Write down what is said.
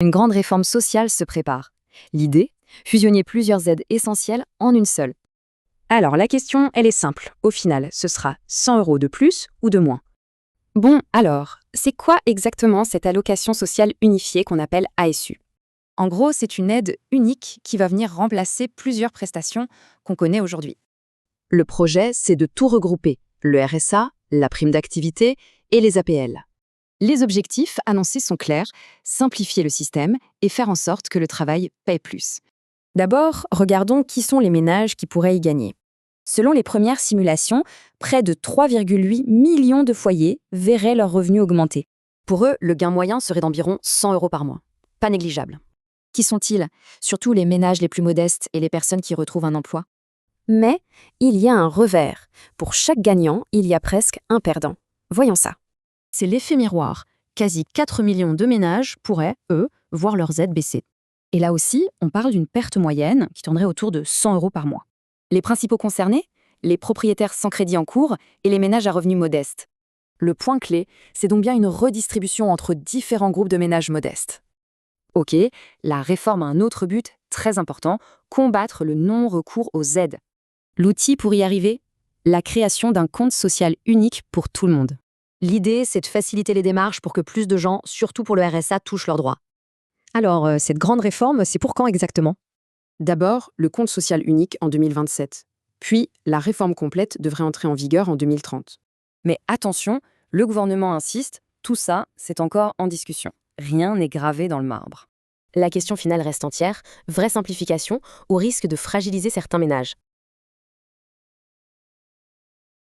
Une grande réforme sociale se prépare. L'idée, fusionner plusieurs aides essentielles en une seule. Alors, la question, elle est simple. Au final, ce sera 100 € de plus ou de moins? Bon, alors, c'est quoi exactement cette allocation sociale unifiée qu'on appelle ASU? En gros, c'est une aide unique qui va venir remplacer plusieurs prestations qu'on connaît aujourd'hui. Le projet, c'est de tout regrouper. Le RSA, la prime d'activité et les APL. Les objectifs annoncés sont clairs, simplifier le système et faire en sorte que le travail paye plus. D'abord, regardons qui sont les ménages qui pourraient y gagner. Selon les premières simulations, près de 3,8 millions de foyers verraient leurs revenus augmenter. Pour eux, le gain moyen serait d'environ 100 € par mois. Pas négligeable. Qui sont-ils? Surtout les ménages les plus modestes et les personnes qui retrouvent un emploi. Mais il y a un revers. Pour chaque gagnant, il y a presque un perdant. Voyons ça. C'est l'effet miroir. Quasi 4 millions de ménages pourraient, eux, voir leurs aides baisser. Et là aussi, on parle d'une perte moyenne qui tournerait autour de 100 € par mois. Les principaux concernés? Les propriétaires sans crédit en cours et les ménages à revenus modestes. Le point clé, c'est donc bien une redistribution entre différents groupes de ménages modestes. Ok, la réforme a un autre but très important, combattre le non-recours aux aides. L'outil pour y arriver? La création d'un compte social unique pour tout le monde. L'idée, c'est de faciliter les démarches pour que plus de gens, surtout pour le RSA, touchent leurs droits. Alors, cette grande réforme, c'est pour quand exactement? D'abord, le compte social unique en 2027. Puis, la réforme complète devrait entrer en vigueur en 2030. Mais attention, le gouvernement insiste, tout ça, c'est encore en discussion. Rien n'est gravé dans le marbre. La question finale reste entière, vraie simplification ou risque de fragiliser certains ménages?